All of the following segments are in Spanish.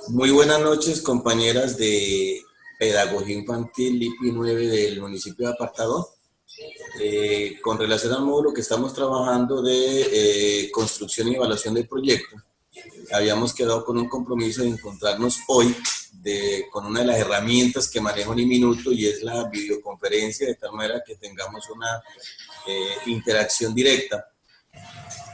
Muy buenas noches, compañeras de Pedagogía Infantil LIPI 9 del municipio de Apartadó. Con relación al módulo que estamos trabajando de construcción y evaluación del proyecto, habíamos quedado con un compromiso de encontrarnos hoy con una de las herramientas que manejo en un minuto, y es la videoconferencia, de tal manera que tengamos una interacción directa.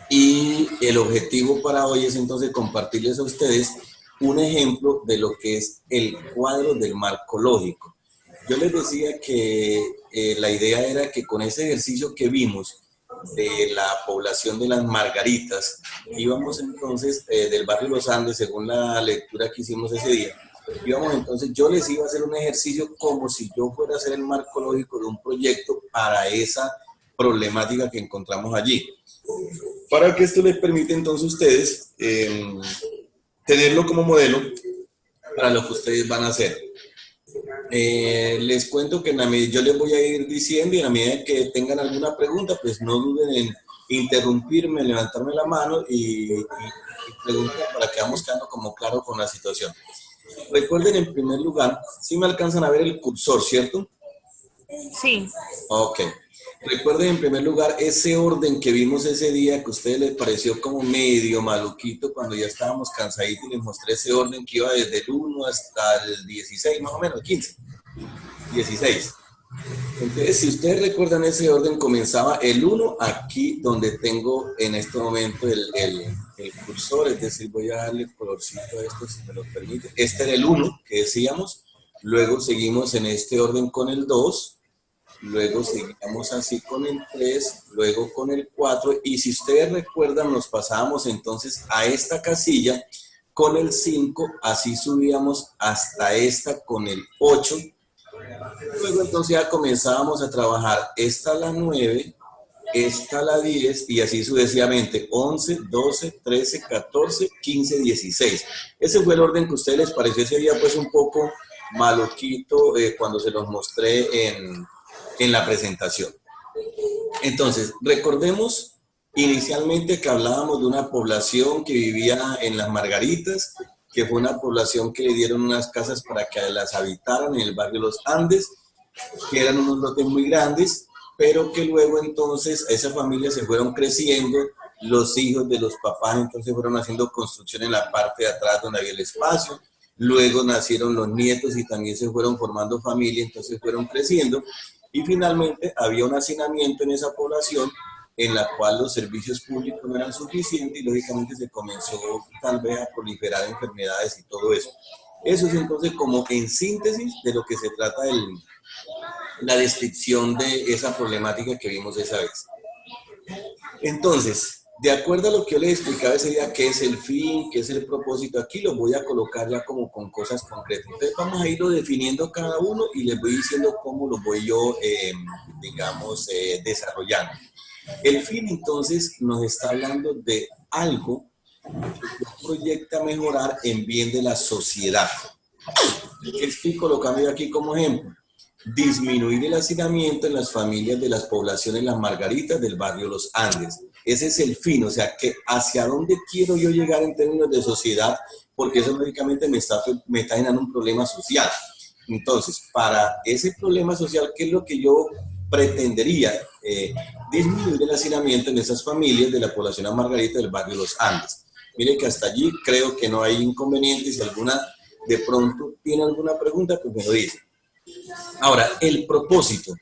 Y el objetivo para hoy es entonces compartirles a ustedes un ejemplo de lo que es el cuadro del marco lógico. Yo les decía que la idea era que con ese ejercicio que vimos de la población de las Margaritas, íbamos entonces del barrio Los Andes, según la lectura que hicimos ese día, íbamos entonces, yo les iba a hacer un ejercicio como si yo fuera a hacer el marco lógico de un proyecto para esa problemática que encontramos allí. Para que esto les permite entonces a ustedes tenerlo como modelo para lo que ustedes van a hacer. Les cuento que yo les voy a ir diciendo, y a medida que tengan alguna pregunta, pues no duden en interrumpirme, levantarme la mano y preguntar para que vamos quedando como claro con la situación. Recuerden, en primer lugar, si me alcanzan a ver el cursor, ¿cierto? Sí. Ok. Recuerden, en primer lugar, ese orden que vimos ese día, que a ustedes les pareció como medio maluquito cuando ya estábamos cansaditos, y les mostré ese orden que iba desde el 1 hasta el 16, más o menos, 15, 16. Entonces, si ustedes recuerdan, ese orden comenzaba el 1 aquí donde tengo en este momento el cursor, es decir, voy a darle colorcito a esto si me lo permite. Este era el 1 que decíamos, luego seguimos en este orden con el 2, luego seguíamos así con el 3, luego con el 4, y si ustedes recuerdan, nos pasábamos entonces a esta casilla con el 5, así subíamos hasta esta con el 8, luego entonces ya comenzábamos a trabajar esta la 9, esta la 10, y así sucesivamente, 11, 12, 13, 14, 15, 16. Ese fue el orden que a ustedes les pareció ese día pues un poco maluquito cuando se los mostré en la presentación. Entonces, recordemos inicialmente que hablábamos de una población que vivía en las Margaritas, que fue una población que le dieron unas casas para que las habitaran en el barrio Los Andes, que eran unos lotes muy grandes, pero que luego entonces esas familias se fueron creciendo, los hijos de los papás entonces fueron haciendo construcción en la parte de atrás donde había el espacio, luego nacieron los nietos y también se fueron formando familia, entonces fueron creciendo, y finalmente había un hacinamiento en esa población en la cual los servicios públicos no eran suficientes y lógicamente se comenzó tal vez a proliferar enfermedades y todo eso. Eso es entonces como en síntesis de lo que se trata la descripción de esa problemática que vimos esa vez. Entonces, de acuerdo a lo que yo les explicaba ese día, qué es el fin, qué es el propósito, aquí lo voy a colocar ya como con cosas concretas. Entonces vamos a irlo definiendo cada uno y les voy diciendo cómo lo voy yo, digamos, desarrollando. El fin, entonces, nos está hablando de algo que proyecta mejorar en bien de la sociedad. ¿Qué estoy colocando yo aquí como ejemplo? Disminuir el hacinamiento en las familias de las poblaciones Las Margaritas del barrio Los Andes. Ese es el fin, o sea, que hacia dónde quiero yo llegar en términos de sociedad, porque eso lógicamente me está generando un problema social. Entonces, para ese problema social, ¿qué es lo que yo pretendería? Disminuir el hacinamiento en esas familias de la población Las Margaritas del barrio Los Andes. Mire que hasta allí creo que no hay inconvenientes. Si alguna de pronto tiene alguna pregunta, pues me lo dice. Ahora, el propósito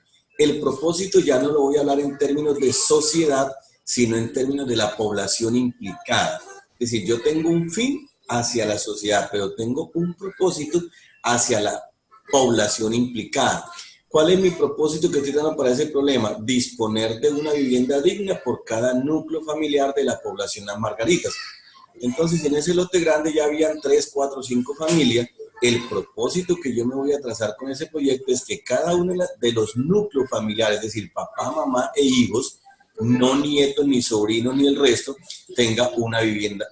ya no lo voy a hablar en términos de sociedad, sino en términos de la población implicada. Es decir, yo tengo un fin hacia la sociedad, pero tengo un propósito hacia la población implicada. ¿Cuál es mi propósito que estoy dando para ese problema? Disponer de una vivienda digna por cada núcleo familiar de la población Las Margaritas. Entonces, en ese lote grande ya habían 3, 4, 5 familias. El propósito que yo me voy a trazar con ese proyecto es que cada uno de los núcleos familiares, es decir, papá, mamá e hijos, no nietos, ni sobrinos, ni el resto, tenga una vivienda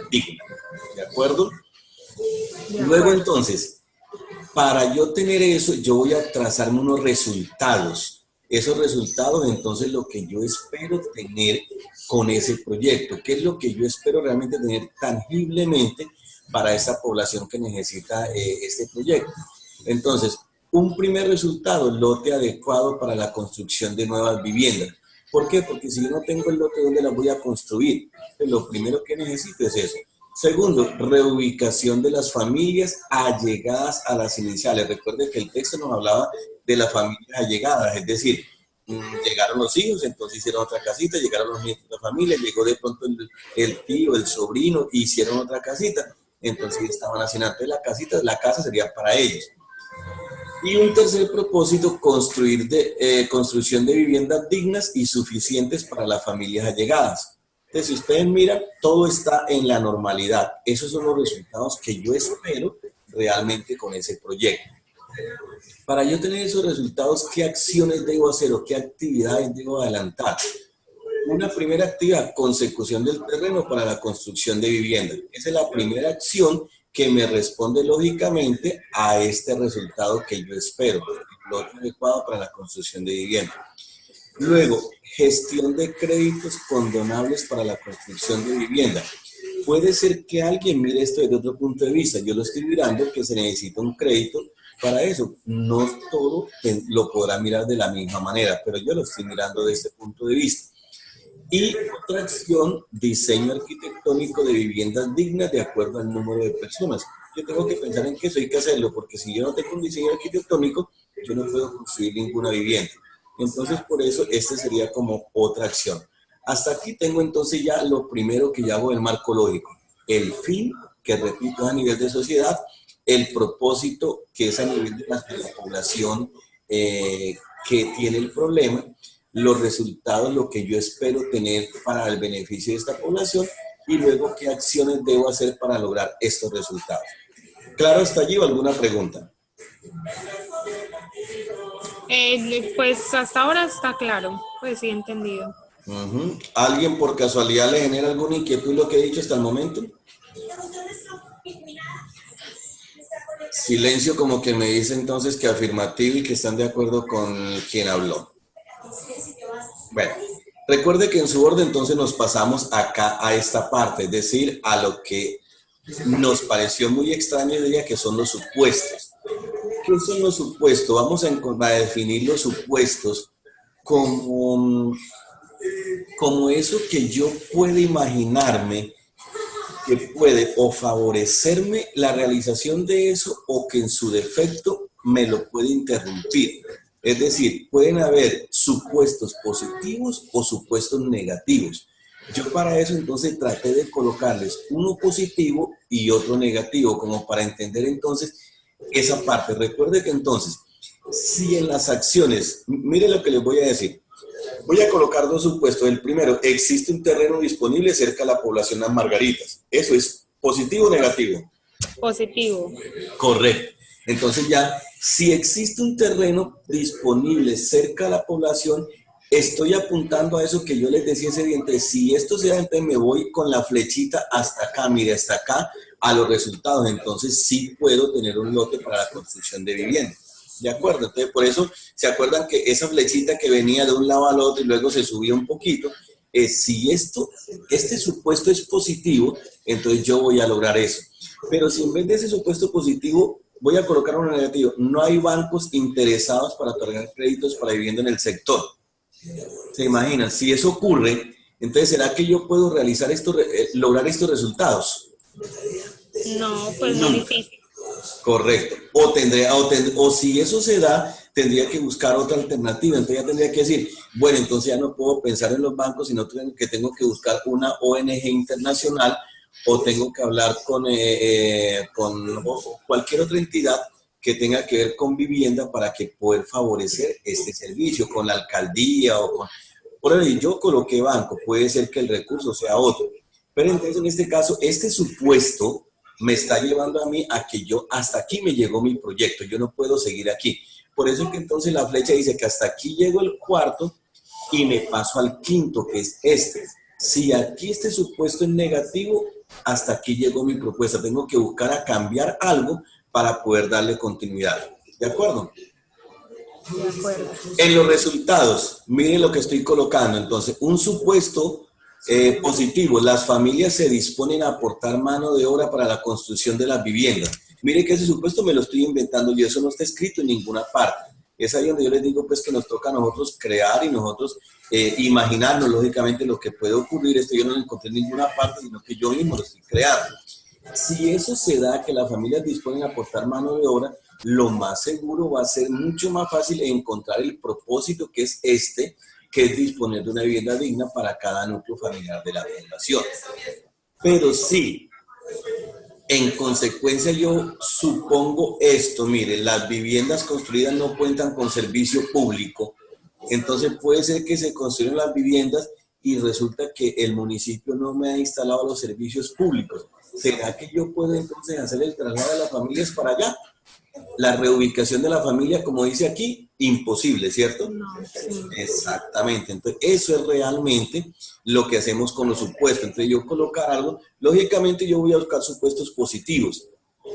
digna. ¿De acuerdo? Luego, entonces, para yo tener eso, yo voy a trazarme unos resultados. esos resultados, entonces lo que yo espero tener con ese proyecto, qué es lo que yo espero realmente tener tangiblemente para esa población que necesita este proyecto. Entonces, un primer resultado, lote adecuado para la construcción de nuevas viviendas. ¿Por qué? Porque si yo no tengo el lote, ¿dónde las voy a construir? Pues lo primero que necesito es eso. Segundo, reubicación de las familias allegadas a las iniciales. Recuerde que el texto nos hablaba de las familias allegadas, es decir, llegaron los hijos, entonces hicieron otra casita, llegaron los nietos de la familia, llegó de pronto el tío, el sobrino, hicieron otra casita, entonces estaban haciendo antes la casa sería para ellos. Y un tercer propósito, construcción de viviendas dignas y suficientes para las familias allegadas. Entonces, si ustedes miran, todo está en la normalidad. Esos son los resultados que yo espero realmente con ese proyecto. Para yo tener esos resultados, ¿qué acciones debo hacer o qué actividades debo adelantar? Una primera actividad, consecución del terreno para la construcción de viviendas. Esa es la primera acción que me responde lógicamente a este resultado que yo espero, lo adecuado para la construcción de viviendas. Luego, gestión de créditos condonables para la construcción de vivienda. Puede ser que alguien mire esto desde otro punto de vista. Yo lo estoy mirando que se necesita un crédito para eso. No todo lo podrá mirar de la misma manera, pero yo lo estoy mirando desde este punto de vista. Y otra acción, diseño arquitectónico de viviendas dignas de acuerdo al número de personas. Yo tengo que pensar en que eso hay que hacerlo, porque si yo no tengo un diseño arquitectónico, yo no puedo construir ninguna vivienda. Entonces, por eso, este sería como otra acción. Hasta aquí tengo entonces ya lo primero que ya hago del marco lógico. El fin, que repito, es a nivel de sociedad. El propósito, que es a nivel de la población que tiene el problema. Los resultados, lo que yo espero tener para el beneficio de esta población y luego qué acciones debo hacer para lograr estos resultados. ¿Claro hasta allí o alguna pregunta? Pues hasta ahora está claro, pues sí, entendido. ¿Alguien por casualidad le genera alguna inquietud lo que he dicho hasta el momento? Silencio como que me dice entonces que afirmativo y que están de acuerdo con quien habló. Bueno, recuerde que en su orden entonces nos pasamos acá a esta parte, es decir, a lo que nos pareció muy extraño de ella, que son los supuestos. ¿Qué son los supuestos? Vamos a definir los supuestos como eso que yo puedo imaginarme que puede o favorecerme la realización de eso o que en su defecto me lo puede interrumpir. Es decir, pueden haber supuestos positivos o supuestos negativos. Yo para eso entonces traté de colocarles uno positivo y otro negativo, como para entender entonces esa parte. Recuerde que entonces, si en las acciones, mire lo que les voy a decir. Voy a colocar dos supuestos. El primero, existe un terreno disponible cerca de la población Las Margaritas. ¿Eso es positivo o negativo? Positivo. Correcto. Entonces ya, si existe un terreno disponible cerca de la población, estoy apuntando a eso que yo les decía ese día. Entonces, si esto se da, entonces me voy con la flechita hasta acá, mire, hasta acá, a los resultados. Entonces sí puedo tener un lote para la construcción de vivienda. ¿De acuerdo? Entonces, por eso, ¿se acuerdan que esa flechita que venía de un lado al otro y luego se subía un poquito? Si este supuesto es positivo, entonces yo voy a lograr eso. Pero si en vez de ese supuesto positivo, voy a colocar uno negativo, no hay bancos interesados para otorgar créditos para vivienda en el sector. ¿Se imaginan? Si eso ocurre, entonces ¿será que yo puedo realizar lograr estos resultados? No, pues muy difícil. Correcto. O si eso se da, tendría que buscar otra alternativa. Entonces ya tendría que decir, bueno, entonces ya no puedo pensar en los bancos, sino que tengo que buscar una ONG internacional o tengo que hablar con cualquier otra entidad que tenga que ver con vivienda para que poder favorecer este servicio, con la alcaldía o con... Por ahí yo coloqué banco, puede ser que el recurso sea otro. Pero entonces en este caso, este supuesto me está llevando a mí a que yo, hasta aquí me llegó mi proyecto, yo no puedo seguir aquí. Por eso es que entonces la flecha dice que hasta aquí llegó el cuarto y me paso al quinto, que es este. Si aquí este supuesto es negativo, hasta aquí llegó mi propuesta. Tengo que buscar a cambiar algo para poder darle continuidad. ¿De acuerdo? De acuerdo. En los resultados, miren lo que estoy colocando. Entonces, un supuesto positivo, las familias se disponen a aportar mano de obra para la construcción de las viviendas. Miren que ese supuesto me lo estoy inventando yo, eso no está escrito en ninguna parte. Es ahí donde yo les digo pues que nos toca a nosotros crear y nosotros imaginarnos lógicamente lo que puede ocurrir. Esto yo no lo encontré en ninguna parte, sino que yo mismo lo estoy creando. Si eso se da, que las familias disponen a aportar mano de obra, lo más seguro va a ser mucho más fácil encontrar el propósito que es este, que es disponer de una vivienda digna para cada núcleo familiar de la población. Pero sí, en consecuencia yo supongo esto, mire, las viviendas construidas no cuentan con servicio público, entonces puede ser que se construyan las viviendas y resulta que el municipio no me ha instalado los servicios públicos. ¿Será que yo puedo entonces hacer el traslado de las familias para allá? La reubicación de la familia, como dice aquí, imposible, ¿cierto? No, sí. Exactamente. Entonces, eso es realmente lo que hacemos con los supuestos. Entonces, yo colocar algo, lógicamente yo voy a buscar supuestos positivos,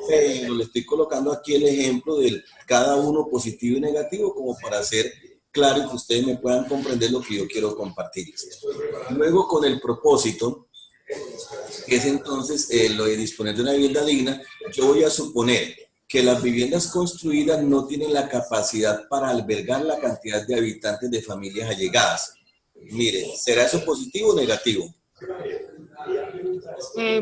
pero le estoy colocando aquí el ejemplo de cada uno positivo y negativo como para hacer claro y que ustedes me puedan comprender lo que yo quiero compartirles. Luego, con el propósito, que es entonces lo de disponer de una vivienda digna, yo voy a suponer que las viviendas construidas no tienen la capacidad para albergar la cantidad de habitantes de familias allegadas. Mire, ¿será eso positivo o negativo?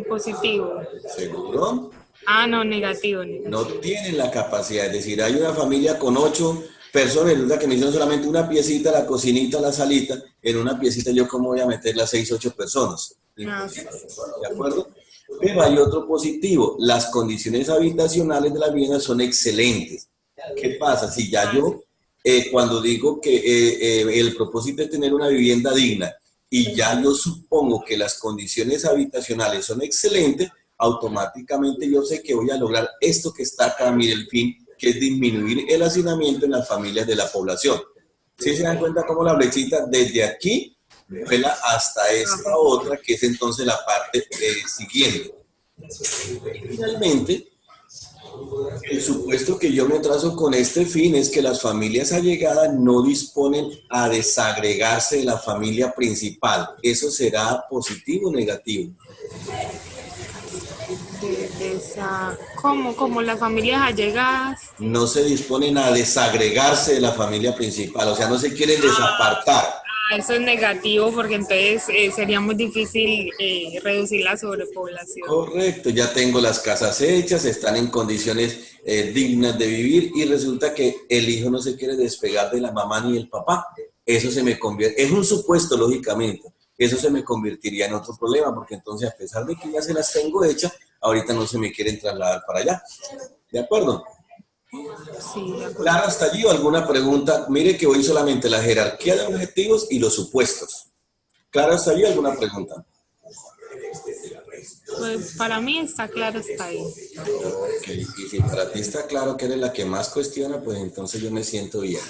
Positivo. ¿Seguro? Ah, no, negativo, negativo. No tienen la capacidad, es decir, hay una familia con 8 personas, resulta que me hicieron solamente una piecita, la cocinita, la salita, en una piecita yo cómo voy a meter las 6, 8 personas. Ah, sí. ¿De acuerdo? Pero hay otro positivo, las condiciones habitacionales de la vivienda son excelentes. ¿Qué pasa? Si ya yo, cuando digo que el propósito es tener una vivienda digna y ya yo supongo que las condiciones habitacionales son excelentes, automáticamente yo sé que voy a lograr esto que está acá, mire el fin, que es disminuir el hacinamiento en las familias de la población. ¿Sí se dan cuenta cómo la flechita desde aquí vuela hasta esta otra, que es entonces la parte siguiente? Y finalmente, el supuesto que yo me trazo con este fin es que las familias allegadas no disponen a desagregarse de la familia principal. ¿Eso será positivo o negativo? Como las familias allegadas. No se disponen a desagregarse de la familia principal, o sea, no se quieren desapartar. Eso es negativo porque entonces sería muy difícil reducir la sobrepoblación. Correcto, ya tengo las casas hechas, están en condiciones dignas de vivir y resulta que el hijo no se quiere despegar de la mamá ni del papá. Eso se me convierte, es un supuesto lógicamente, eso se me convertiría en otro problema porque entonces a pesar de que ya se las tengo hechas, ahorita no se me quieren trasladar para allá. ¿De acuerdo? Sí, de acuerdo. Claro, hasta allí, ¿alguna pregunta? Mire que hoy solamente la jerarquía de objetivos y los supuestos. Claro, hasta allí, ¿alguna pregunta? Pues para mí está claro, está ahí. Ok, y si para ti está claro que eres la que más cuestiona, pues entonces yo me siento bien.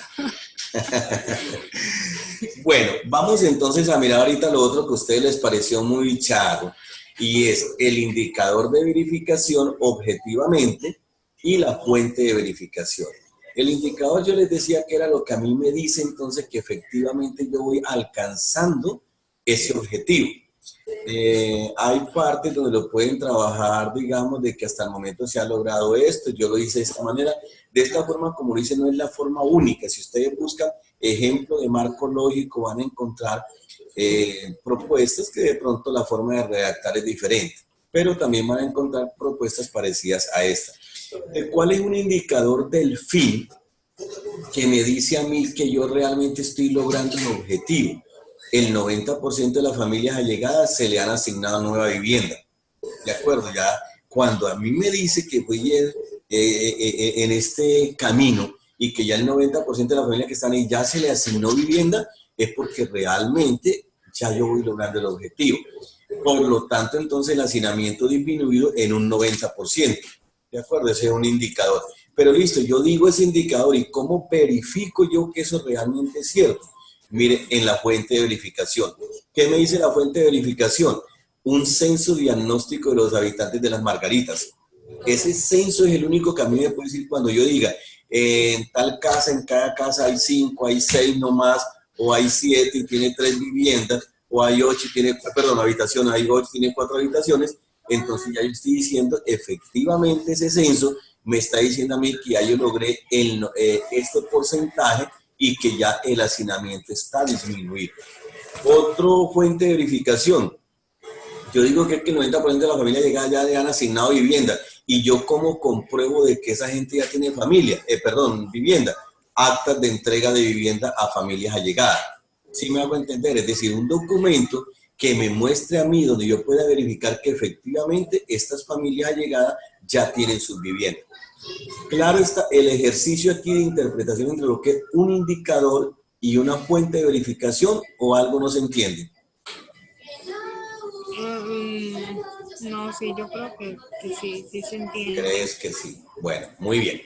Bueno, vamos entonces a mirar ahorita lo otro que a ustedes les pareció muy charro, y es el indicador de verificación objetivamente y la fuente de verificación. El indicador yo les decía que era lo que a mí me dice entonces que efectivamente yo voy alcanzando ese objetivo. Hay partes donde lo pueden trabajar, digamos, de que hasta el momento se ha logrado esto, yo lo hice de esta manera. De esta forma, como lo hice, no es la forma única. Si ustedes buscan ejemplo de marco lógico, van a encontrar propuestas que de pronto la forma de redactar es diferente, pero también van a encontrar propuestas parecidas a esta. ¿Cuál es un indicador del fin que me dice a mí que yo realmente estoy logrando un objetivo? El 90% de las familias allegadas se le han asignado nueva vivienda. ¿De acuerdo? Ya cuando a mí me dice que voy en este camino y que ya el 90% de las familias que están ahí ya se le asignó vivienda, es porque realmente ya yo voy logrando el objetivo. Por lo tanto, entonces el hacinamiento disminuido en un 90%. ¿De acuerdo? Ese es un indicador. Pero listo, yo digo ese indicador y ¿cómo verifico yo que eso realmente es cierto? Mire, en la fuente de verificación. ¿Qué me dice la fuente de verificación? Un censo diagnóstico de los habitantes de Las Margaritas. Ese censo es el único que a mí me puede decir cuando yo diga, en tal casa, en cada casa hay 5, hay 6 nomás, o hay 7 y tiene 3 viviendas, o hay 8 y tiene, perdón, habitaciones, hay 8 y tiene 4 habitaciones. Entonces ya yo estoy diciendo, efectivamente ese censo me está diciendo a mí que ya yo logré este porcentaje y que ya el hacinamiento está disminuido. Otro fuente de verificación, yo digo que el 90% de la familia llegada ya le han asignado vivienda. ¿Y yo cómo compruebo de que esa gente ya tiene familia? Vivienda. Actas de entrega de vivienda a familias allegadas. ¿Sí me hago entender? Es decir, un documento que me muestre a mí donde yo pueda verificar que efectivamente estas familias allegadas ya tienen sus viviendas. Claro está el ejercicio aquí de interpretación entre lo que es un indicador y una fuente de verificación, o algo no se entiende. No, sí, yo creo que sí, sí se entiende. ¿Crees que sí? Bueno, muy bien.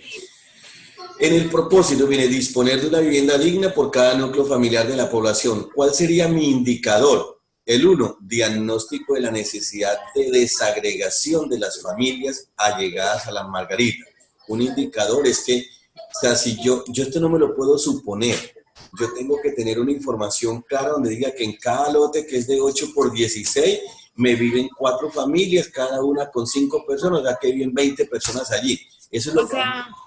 En el propósito viene disponer de una vivienda digna por cada núcleo familiar de la población. ¿Cuál sería mi indicador? El 1, diagnóstico de la necesidad de desagregación de las familias allegadas a las Margaritas. Un indicador es que, o sea, si yo esto no me lo puedo suponer, yo tengo que tener una información clara donde diga que en cada lote que es de 8 por 16, me viven 4 familias, cada una con 5 personas, ya que viven 20 personas allí. Eso es lo que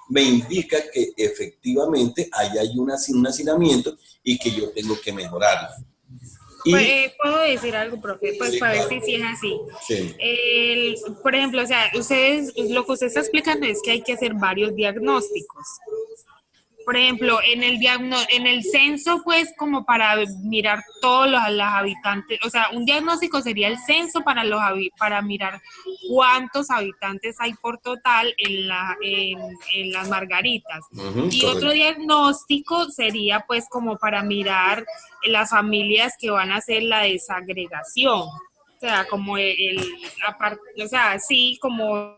me indica que efectivamente ahí hay un hacinamiento y que yo tengo que mejorarlo. ¿Puedo decir algo, profe? Pues sí, para claro. ver si es así. Sí. Por ejemplo, o sea, lo que usted está explicando es que hay que hacer varios diagnósticos. Por ejemplo, en el censo, pues, como para mirar todos los habitantes, o sea, un diagnóstico sería el censo para mirar cuántos habitantes hay por total en las Margaritas. Y correcto. otro diagnóstico sería, pues, como para mirar las familias que van a hacer la desagregación. O sea, como o sea, sí, como...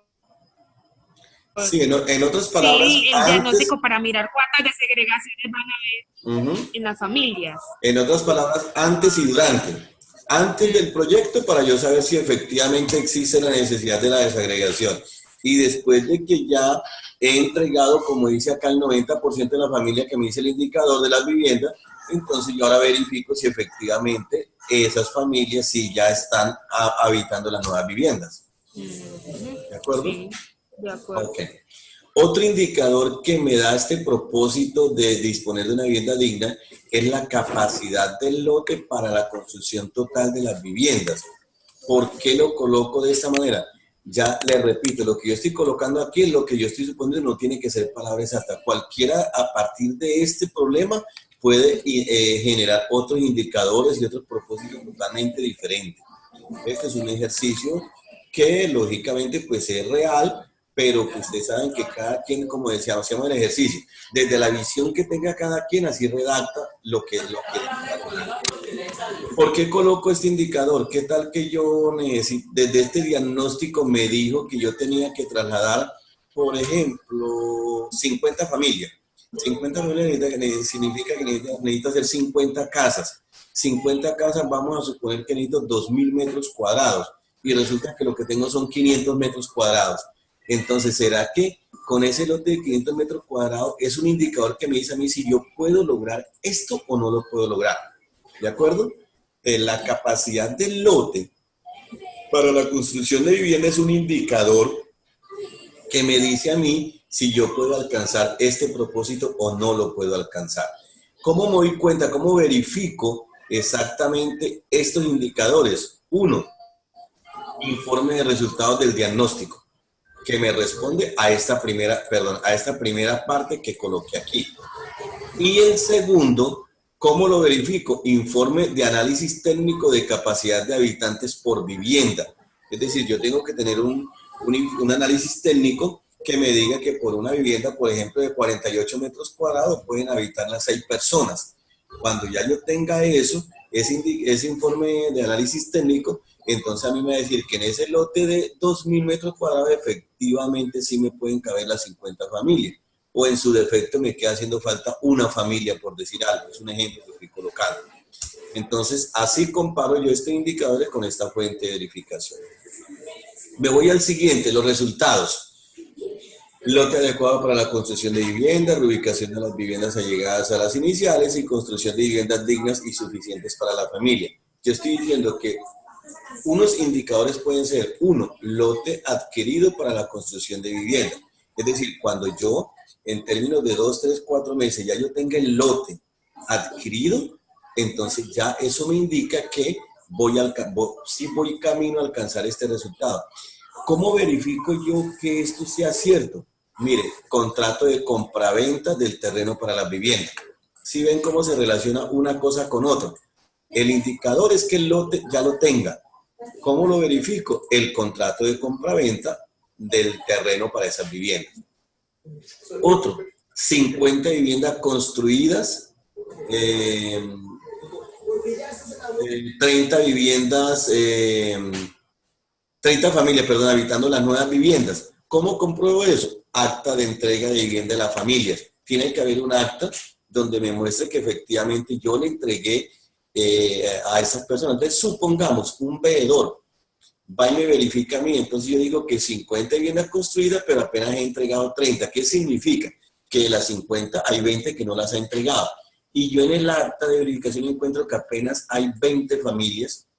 Sí, en otras palabras, Sí, el antes, diagnóstico para mirar cuántas desegregaciones van a haber en las familias. En otras palabras, antes y durante. Antes del proyecto, para yo saber si efectivamente existe la necesidad de la desagregación. Y después de que ya he entregado, como dice acá, el 90% de la familia que me dice el indicador de las viviendas, entonces yo ahora verifico si efectivamente esas familias sí ya están habitando las nuevas viviendas. ¿De acuerdo? Sí, de acuerdo. Ok. Otro indicador que me da este propósito de disponer de una vivienda digna es la capacidad del lote para la construcción total de las viviendas. ¿Por qué lo coloco de esta manera? Ya le repito, lo que yo estoy colocando aquí es lo que yo estoy suponiendo, no tiene que ser palabras exactas. Cualquiera a partir de este problema puede generar otros indicadores y otros propósitos totalmente diferentes. Este es un ejercicio que lógicamente pues es real, pero que ustedes saben que cada quien, como decíamos, hacemos el ejercicio, desde la visión que tenga cada quien, así redacta lo que ¿Por qué coloco este indicador? ¿Qué tal que yo necesito, desde este diagnóstico me dijo que yo tenía que trasladar, por ejemplo, 50 familias? 50 familias significa que necesito hacer 50 casas. 50 casas, vamos a suponer que necesito 2.000 metros cuadrados y resulta que lo que tengo son 500 metros cuadrados. Entonces, ¿será que con ese lote de 500 metros cuadrados es un indicador que me dice a mí si yo puedo lograr esto o no lo puedo lograr? ¿De acuerdo? La capacidad del lote para la construcción de vivienda es un indicador que me dice a mí si yo puedo alcanzar este propósito o no lo puedo alcanzar. ¿Cómo me doy cuenta? ¿Cómo verifico exactamente estos indicadores? 1, informe de resultados del diagnóstico, que me responde a esta primera parte que coloqué aquí. Y el segundo, ¿cómo lo verifico? Informe de análisis técnico de capacidad de habitantes por vivienda. Es decir, yo tengo que tener un análisis técnico que me diga que por una vivienda, por ejemplo, de 48 metros cuadrados, pueden habitar las 6 personas. Cuando ya yo tenga eso, ese informe de análisis técnico, entonces a mí me va a decir que en ese lote de 2.000 metros cuadrados efectivamente sí me pueden caber las 50 familias. O en su defecto me queda haciendo falta una familia, por decir algo. Es un ejemplo que estoy colocando. Entonces, así comparo yo estos indicadores con esta fuente de verificación. Me voy al siguiente, los resultados. Lote adecuado para la construcción de viviendas, reubicación de las viviendas allegadas a las iniciales y construcción de viviendas dignas y suficientes para la familia. Yo estoy diciendo que unos indicadores pueden ser, uno, lote adquirido para la construcción de vivienda. Es decir, cuando yo, en términos de 2, 3, 4 meses, ya yo tenga el lote adquirido, entonces ya eso me indica que sí voy camino a alcanzar este resultado. ¿Cómo verifico yo que esto sea cierto? Mire, contrato de compraventa del terreno para las viviendas. ¿Sí ven cómo se relaciona una cosa con otra? El indicador es que el lote ya lo tenga. ¿Cómo lo verifico? El contrato de compraventa del terreno para esas viviendas. Otro, 50 viviendas construidas, 30 viviendas, 30 familias, perdón, habitando las nuevas viviendas. ¿Cómo compruebo eso? Acta de entrega de vivienda de las familias. Tiene que haber un acta donde me muestre que efectivamente yo le entregué a esas personas. Entonces, supongamos, un veedor va y me verifica a mí, entonces yo digo que 50 viviendas construidas, pero apenas he entregado 30. ¿Qué significa? Que de las 50 hay 20 que no las ha entregado. Y yo en el acta de verificación encuentro que apenas hay 20 familias